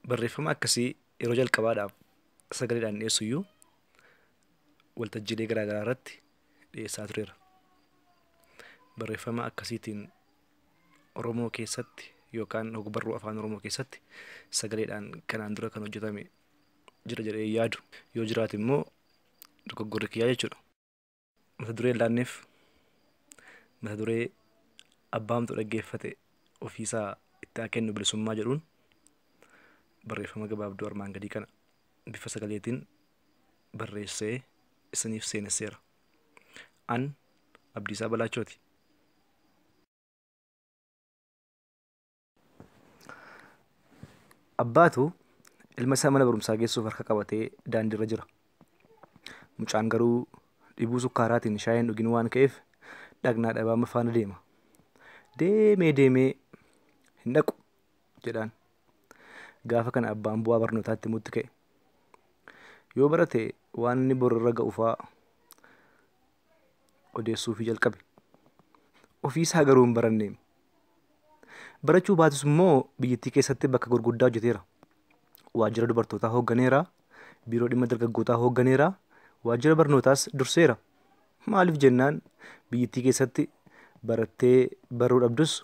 Barreeffama akkasii yeroo jalqabaadhaaf sagaleedhaan dhiyeessuyyuu waltajjiilee garaa garaa irratti dhiyeessaa tureera. Barreeffama akkasiitiin Oromoo keessatti yookaan ogbarruu afaan Oromoo keessatti sagaleedhaan kanaan dura kan hojjetame jira jedhee yaadu. Yoo jiraate immoo dogoggorri kiyyaa jechuudha. Mata dureen laanneef mata duree abbaamtu dhaggeeffate ofiisaa itti haa kennu bilisummaa jedhuun barreeffama gabaabduu armaan gadii kana bifa sagaleetiin barreessee isiniif seenesseera. An Abdiisaa Balaachooti. Abbaatu ilma isaa mana barumsaa geessuuf harka qabatee daandiirra jira. Mucaan garuu dhibuu sukkaaraatiin shaayii hin dhugin waan ka'eef dhagnaa dhabaa faana deema. Deemee hin dhaqu jedhaan. Gaafa kana abbaan bu'aa barnootaatti himuutti ka'e. Yoo barate waan inni borarra ga'u fa'aa odeessuufii jalqabe. Ofiisaa garuu hin baranne. Barachuu baatus immoo biyyattii keessatti bakka gurguddaa hojjeteera. Waajjira dubartootaa hoogganeera. Biiroo dhimma dargaggootaa hoogganeera. Waajjira barnootaas durseera. Maaliif jennaan biyyattii keessatti barattee baruu dhabdus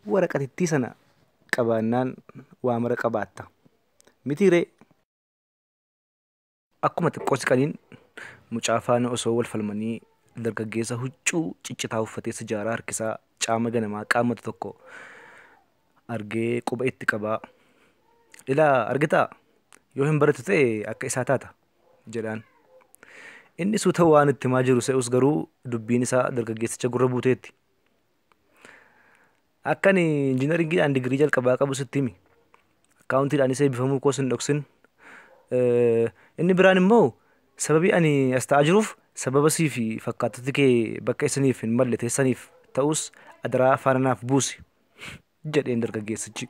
waraqatittii sana qabaannaan waa mara qabaatta. Mitiiree akkuma xiqqoo siqaniin mucaa faana osoo wal falmanii dargaggeessa huccuu ciccitaa uffatee sijaaraa harkisaa caama ganamaa qaamata tokko argee quba itti qabaa. Ilaa argitaa yoo hin barate ta'e akka isaa taata jedhaan. Inni suuta waan itti himaa jiru se'us garuu dubbiin isaa dargaggeessicha gurra buuteetti. Akkan injiinaringiidhaan digirii jalqabaa qabu sitti himi. Akkaawuntiidhaan isa eebbifamuu koos hin dhoksin. Inni biraan immoo sababii ani as ta'aa jiruuf sababa sii fi fakkaattotti kee bakka isiniif hin malle teessaniif ta'us adaraa faana naaf buusi jedheen dargaggeessichi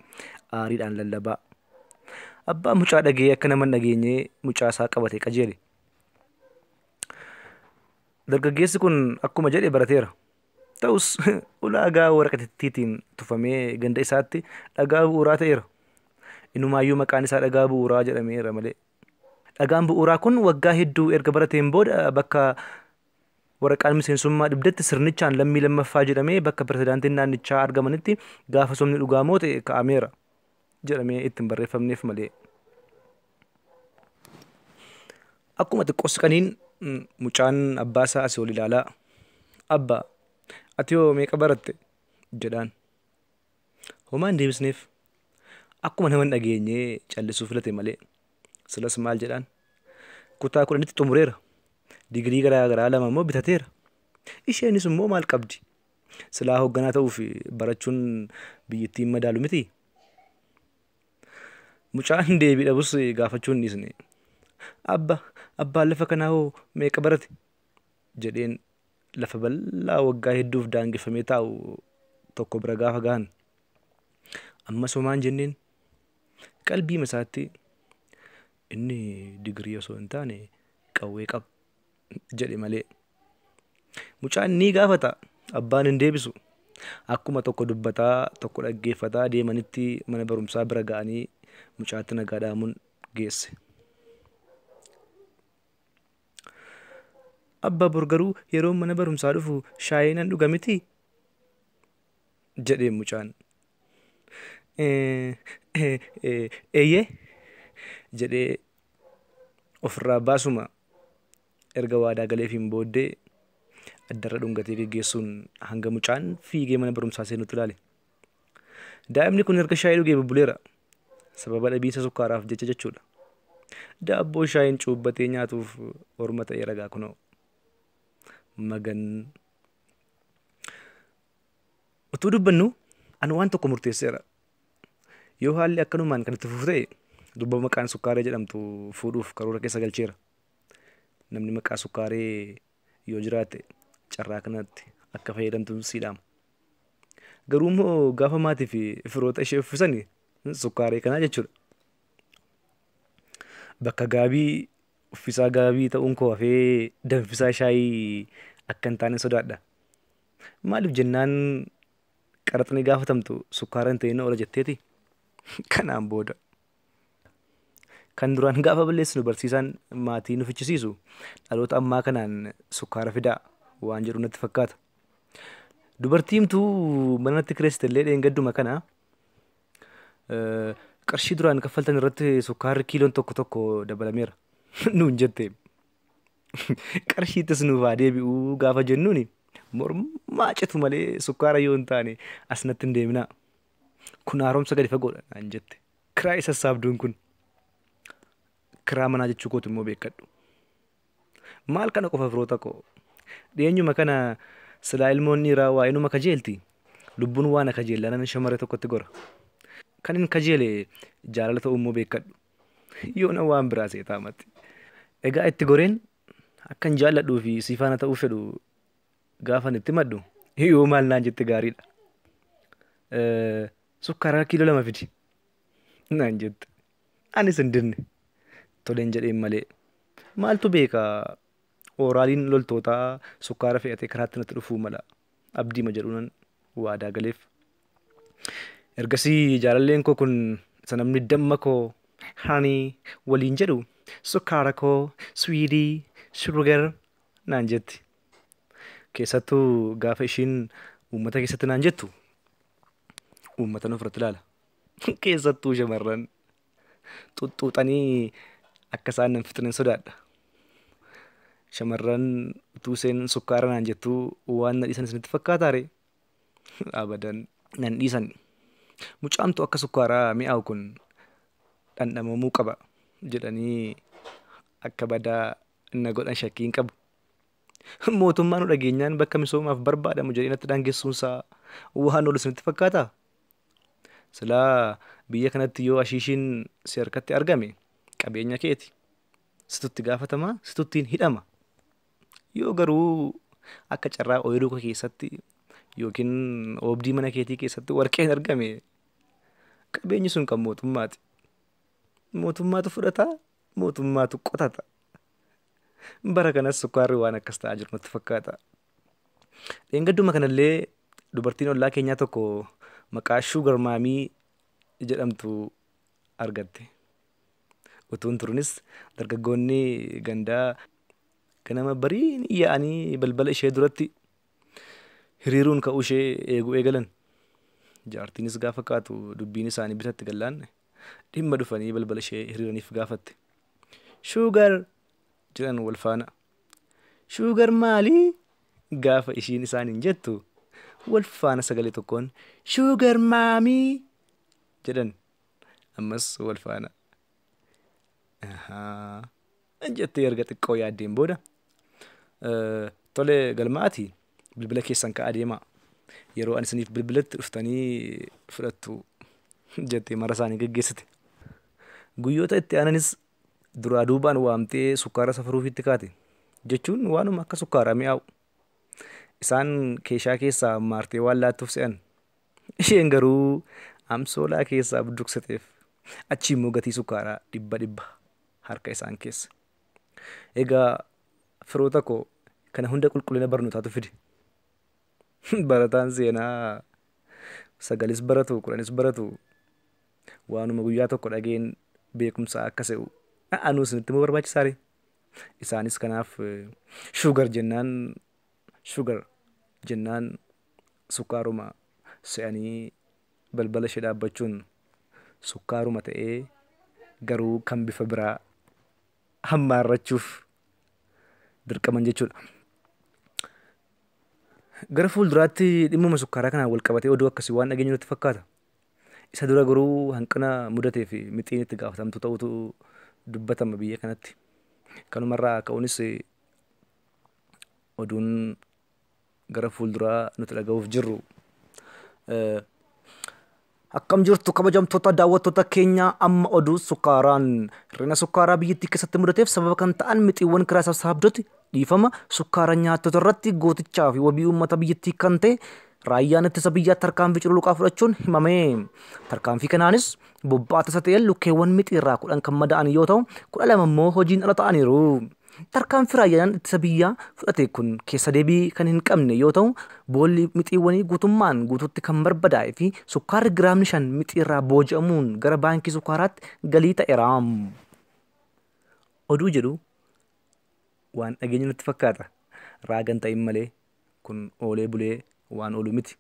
aariidhaan lallabaa. Abbaan mucaa dhagee akka nama hin dhageenyee mucaa isaa qabatee qajeele. Dargaggeessi kun akkuma jedhe barateera. Ta'us ulaagaa waraqatittiitiin tufamee ganda isaatti dhagaa bu'uuraa ta'eera. Inumaayyuu maqaan isaa dhagaa bu'uuraa jedhameera malee. Dhagaan bu'uuraa kun waggaa hedduu erga barateen booda bakka waraqaan miseensummaa dhibdetti sirnichaan lammii lammaffaa jedhamee bakka pirezidaantiin naannichaa argamanitti gaafa somni dhugaa moote kaa'ameera jedhamee ittiin barreeffamneef malee. Akkuma xiqqoo siqaniin mucaan abbaa isaa asii ol ilaalaa. Abbaa ati yoo meeqa baratte jedhaan. Homaa hin deebisneef. Akkuma nama hin dhageenyee callisuu filate malee. Silas maal jedhaan. Kutaa 10tti xumureera. Digirii garaa garaa 2 immoo bitateera. Isheenis immoo maal qabdi? Silaa hoogganaa ta'uuf barachuun biyyattiin madaalu miti. Mucaan deebii dhabus gaafachuu hin dhiisne. Abbaan lafa kanaa hoo meeqa barate jedheen lafa bal'aa waggaa hedduuf daangeffamee taa'u tokko bira gaafa gahan. Ammas homaan jenneen qalbii isaatti inni digirii osoo hin taane qawwee qaba jedhe malee. Mucaan ni gaafata abbaan hin deebisu. Akkuma tokko dubbataa tokko dhaggeeffataa deemanitti mana barumsaa bira ga'anii mucaatti nagaa dhaamuun geesse. Abbaa bor garuu yeroo mana barumsaa dhufu shaayii nan dhuga miti jedhee mucaan. Eeyyee jedhee ofirraa baasuma erga waadaa galeefiin booddee addarra dhungatee geggeessuun hanga mucaan fiigee mana barumsaa seenutti ilaale. Daa'imni kun erga shaayii dhugee bubbuleera. Sababa dhabiinsa sukkaaraaf jecha jechuudha. Daabboo shaayiin cuubbatee nyaatuuf orma ta'ee ragaa kunoo. Magan utuu dubbannu ani waan tokko murteesseera. Yoo haalli akkanumaan kan itti fufu ta'e dubba maqaan sukkaaree jedhamtu fuudhuuf karoora keessa galcheera. Namni maqaa sukkaaree yoo jiraate carraa kanatti akka fayyadamtu siidhaama. Garuu immoo gaafa maatii fi firoota ishee uffisan sukkaaree kanaa jechuudha. Bakka gaabii uffisaa gaabii ta'uun koo hafee danfisaa shaayii akka hin taane sodaadha. Maaliif jennaan qaraxni gaafatamtu sukkaara hin ta'in oola jetteeti. Kanaan booda Kan duraan gaafa balleessinu barsiisaan maatii nu fichisiisu dhaloota ammaa kanaan sukkaara fidaa waan jedhu natti fakkaata. Dubartiimtuu manatti kireessite illee dheengadduma kana qarshii duraan kaffaltan irratti sukkaarri kiiloon tokko dabalameera nuun jette. Qarshiittis nuuf haa deebi'uu gaafa jennuuni mormaa citu malee sukkaara yoo hin taane as natti hin deemina. Kun haaromsa gadi fagoodha naan jette. Kiraa isa sassaabduun kun kiraa manaa jechuu kootu immoo beekadhu. Maal kana qofa firoota koo dhiyeenyuma kana silaa ilmoon dhiiraa waa inuma kajeelti. Lubbuun waan kajeellanan shamarree tokkotti gora. Kan hin kajeele jaalala ta'uu immoo beekadhu. Yoona waan biraa seetaa matti. Egaa itti goreen akkan jaalladhuu fi siifaana ta'uu fedhu gaafan itti maddu yoo maal naan jette gaariidha. Sukkaara kiiloo 2 fidi naan jette. Anis hin dinne toleen jedheen malee maaltu beeka ooraaliin loltootaa sukkaara fe'atee karaatti natti dhufuu mala abdiima jedhuunan waadaa galeef. Ergasii jaalalleen koo kun isa namni damma koo hani waliin jedhu sukkaara koo swiidii sugar naan jetti. Keessattuu gaafa ishiin uummata keessatti naan jettu uummata nuuf irratti ilaala. Keessattuu shamarran xuxxuuxanii akka isaan nan fixan sodaadha. Shamarran utuu isheen sukkaara naan jettu waan na dhiisan isinitti fakkaataare abadan nan dhiisan. Mucaamtu akka sukkaaraa mi'aawu kun dhandhamamuu qaba jedhanii akka badaa na godhan shakkii hin qabu. Mootummaan nu dhageenyaan bakka misoomaaf barbaadamu jedhee natti daangessuunsaa waan oolu isinitti fakkaata. Silaa biyya kanatti yoo ashiishiin si harkatti argame qabeenya keeti. Situtti gaafatamaa situttiin hidhama. Yoo garuu akka carraa ooyiruu kee keessatti yookiin oobdii mana keetii keessatti warqeen argame qabeenyi sun kan mootummaati. Mootummaatu fudhata, mootummaatu qotata. Bara kanas sukkaarri waan akkas ta'aa jiru natti fakkaata. Dheengadduma kanallee dubartiin ollaa keenyaa tokko maqaa shuugar maamii jedhamtu argatte. Utuun turunis dargaggoonni gandaa ganama bariin yaa'anii balbala ishee duratti hiriiruun ka'uu ishee eeguu eegalan. Jaartiinis gaafa kaatu dubbiin isaanii bitatti gallaanne dhimma dhufanii balbala ishee hiriiraniif gaafatte. Shuugar jedhan wal faana. Shuugar maalii gaafa ishiin isaaniin jettu wal faana sagalee tokkoon shuugar maamii jedhan ammas wal faana. Jettee erga xiqqoo yaaddeen booda tole galmaati bilbila keessan ka'aa deemaa yeroo ani isiniif bilbilatti dhuftanii fudhattu jettee mara isaanii geggeessite. Guyyoota itti aananis duraa duubaan waamtee sukkaara safaruuf itti kaate jechuun waanuma akka sukkaaraa mi'aawu. Isaan keeshaa keessaa maartee waan laattuuf se'an. Isheen garuu amsoolaa keessaa budduqsateef achi immoo gatii sukkaaraa 100 harka isaan keessa. Egaa firoota koo kana hunda qulqullina barnootaatu fide. Barataan seenaa 9 baratu 10 baratu waanuma guyyaa tokko dhageen beekumsaa akka se'u anuu isinitti immoo barbaachisaare. Isaanis kanaaf shuugar jennaan sukkaaruma se'anii balbala ishee dhaabbachuun sukkaaruma ta'ee garuu kan bifa biraa hammaarrachuuf dirqaman jechuudha. Gara fuulduraatti dhimmuma sukkaaraa kanaan wal qabatee oduu akkasii waan dhageenyu natti fakkaata. Isa dura garuu hanqina mudatee fi mixiin itti gaafatamtu ta'utu dubbatama biyya kanatti. Kanumarraa ka'uunis oduun gara fuulduraa nuti dhaga'uuf jirru. Akkam jirtu kabajamtoota daawwattoota keenya amma oduu sukkaaraan hir'ina sukkaaraa biyyattii keessatti mudateef sababa kan ta'an mixiiwwan kiraa sassaabdoti dhiifama sukkaara nyaattota irratti gootichaa fi wabii uummata biyyattii kan ta'e raayyaan ittisa biyyaa tarkaanfii cululuqaa fudhachuun himame. Tarkaanfii kanaanis bobbaata isa ta'een lukkeewwan mixiirraa 10 kan mada'an yoo ta'u 12 immoo hojiin ala ta'aniiru. Tarkaanfii raayyaan ittisa biyyaa fudhate kun keessa deebii kan hin qabne yoo ta'u boolli mixiiwwanii guutummaan guutuutti kan barbadaa'ee fi sukkaarri giraamni 5 mixiirraa booji'amuun gara baankii sukkaaraatti galii ta'eera. Oduu jedhu waan dhageenya nutti fakkaata. Raagan ta'in malee kun oolee bulee waan oolu miti.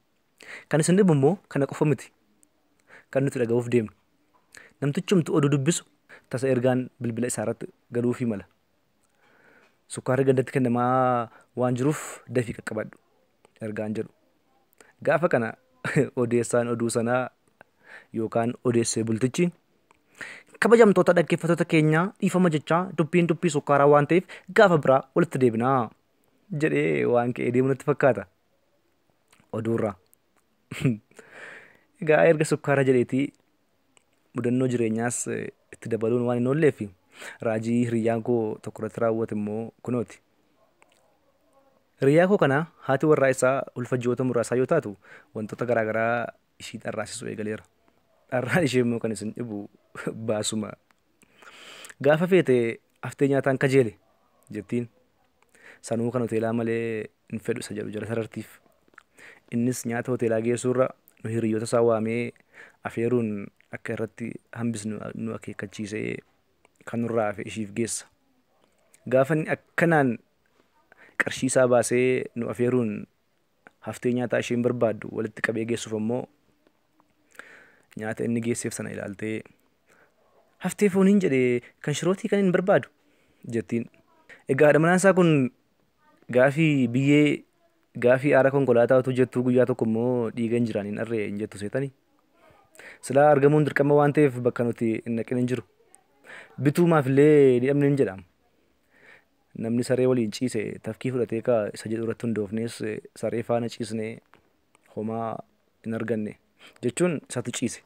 Kan isin dhibu immoo kana qofa miti. Kan nuti dhaga'uuf deemnu. Namtichumtu oduu dubbisu tasa ergaan bilbila isaa irratti galuufii mala. Sukkaarri gandatti kennamaa waan jiruuf dafii qaqqabadhu ergaan jedhu. Gaafa kana odeessaan oduu sanaa yookaan odeessee bultichi kabajamtoota dhaggeeffattoota keenyaa dhiifama jechaa dubbiin dubbii sukkaaraa waan ta'eef gaafa biraa walitti deebinaa jedhee waan ka'ee deemu natti fakkaata. Oduurraa. Egaa erga sukkaara jedheetii mudannoo jireenyaas itti dabaluun waan hin oolleef raajii hiriyyaan koo tokko irratti raawwate immoo kunooti. Hiriyyaa koo kana haati warraa isaa ulfa ji'oota muraasaa yoo taatu wantoota garaagaraa ishii dharraasisuu eegaleera. Dharraan ishee immoo kan isin dhibu baasuma. Gaafa feete haftee nyaataan kajeele jettiin. Sanuu kan hoteelaa malee hin fedhu isa jedhu jala sarartiif. Innis nyaata hoteelaa geessuurra nu hiriyoota isaa waamee afeeruun akka irratti hambisnu nu akeekkachiisee kan nurraa hafe ishiif geessa. Gaafa inni akkanaan qarshii isaa baasee nu afeeruun haftee nyaataa isheen barbaaddu walitti qabee geessuuf ammoo nyaata inni geesseef sana ilaaltee haftee fooniin jedhee kan shirootii kan hin barbaadu jettiin. Egaa haadha manaan isaa kun gaafii aara konkolaataa utuu jettuu guyyaa tokko immoo dhiiga hin jiraan hin arree hin jettu seetanii. Silaa argamuun dirqama waan ta'eef bakka nuti hin naqin hin jiru. Bituumaaf illee ni dhabne hin jedhama. Namni saree waliin ciise tafkii fudhatee isa jedhu irratti hundoofnes saree faana ciisnee homaa hin arganne jechuun isatu ciise.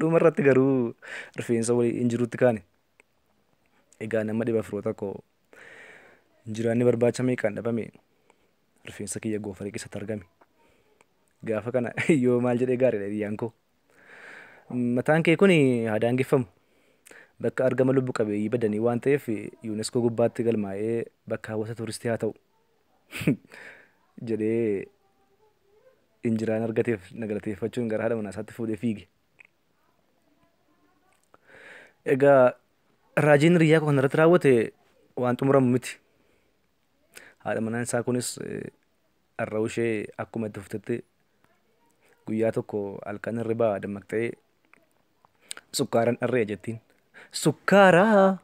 Dhuma irratti garuu rifeensa walii hin jirutti kaane. Egaa nama dhiba firoota koo injiraanni barbaacha meeqaan dhabame rifeensa kiyya goofaree keessatti argame. Gaafa kana yoo maal jedhee gaariidha hiriyyaan koo. Mataan kee kun haa daangeffamu. Bakka argama lubbu qabeeyyii badanii waan ta'eef UNESCO gubbaatti galmaa'ee bakka hawwata turistii haa ta'u jedhee injiraan argateef nagalateeffachuun gara haadha manaa isaatti fuudhee fiige. Egaa raajiin hiriyyaa koo kanarratti raawwate waan xumuramu miti. Haadha manaan isaa kunis arra'u ishee akkuma itti fuftetti guyyaa tokko halkan hirribaa dammaqxee sukkaaran dharree jettiin. Sukkaaraa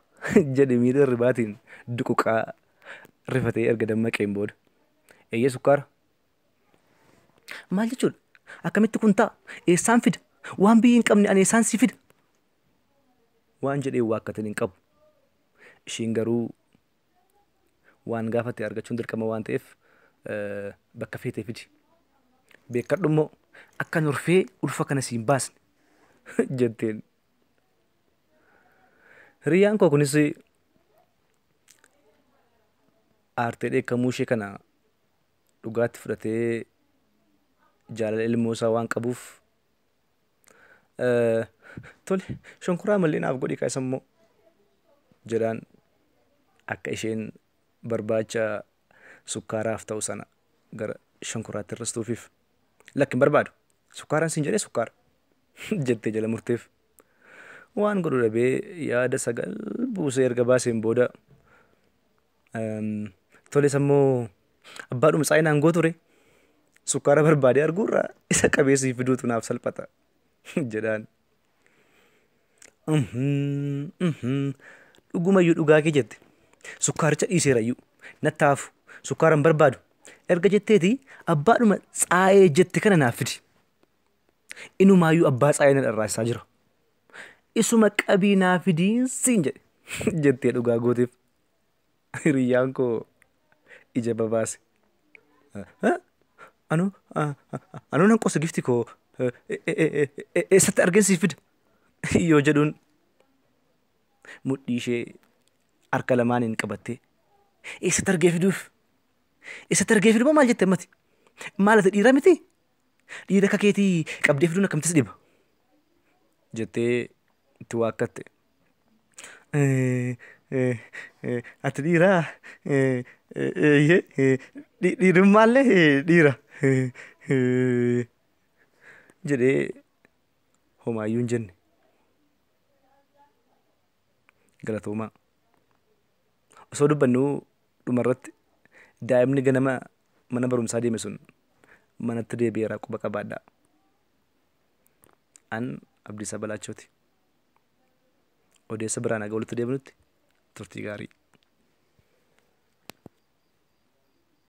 jedhe miidha hirribaatiin duquqaa rifatee erga dammaqeen booda. Eeyyee sukkaara. Maal jechuudha? Akkamitti kun ta'a? Eessaan fida? Waan biyyi hin qabne ani eessaan si fida? Waan jedhee waakkatan hin qabu. Ishiin garuu waan gaafate argachuun dirqama waan ta'eef bakka feetee fidi. Beekadhu immoo akka norfee ulfa kana siin baasne jetteen. Hiriyyaan koo kunis aartee dheekkamuu ishee kana dhugaatti fudhatee jaalala ilmoo isaa waan qabuuf tole shonkoraa mallee naaf godhi kaasa immoo jedhaan akka isheen barbaacha sukkaaraaf ta'u sana gara shonkoraatti hir'istuufiif lakkin barbaadu sukkaaran siin jedhee sukkaara jettee jala murteef. Waan godhu dhabee yaada sagal buusee erga baaseen booda toles ammoo abbaadhuma saayinaan gooture sukkaara barbaadee arguurraa isa qabeessii fiduutu naaf salphata jedhaan. Dhugumayyuu dhugaa kee jette sukkaaricha dhiiseerayyuu nattaafu sukkaaran barbaadu erga jetteeti abbaadhuma tsaayee jette kana naaf fidi. Inumaayyuu abbaa tsaayee na dharraasaa jira. Isuma qabii naa fidiin siin jedhe jettee dhugaa gooteef. Hiriyyaan koo ija babaase. Anuu nan qosa gifti koo eessatti argeensiif fida yoo jedhuun mudhii ishee harka lamaaniin qabattee eessatti argee fiduuf? Eessatti argee fidu maal jette ammati? Maal ati dhiira miti? Dhiira akka keetii qabdee fiduun akkamittis dhiba? Jettee itti waakkatte. Ati dhiiraa? Dhiirummaallee dhiira jedhee homaayyuu hin jenne. Galatoomaa. osoo dubbannu dhumarratti daa'imni ganama mana barumsaa deeme sun manatti deebi'eera quba qabaadhaa. An Abdiisaa Balaachooti. Odeessa biraan haga walitti deebinutti turtii gaarii.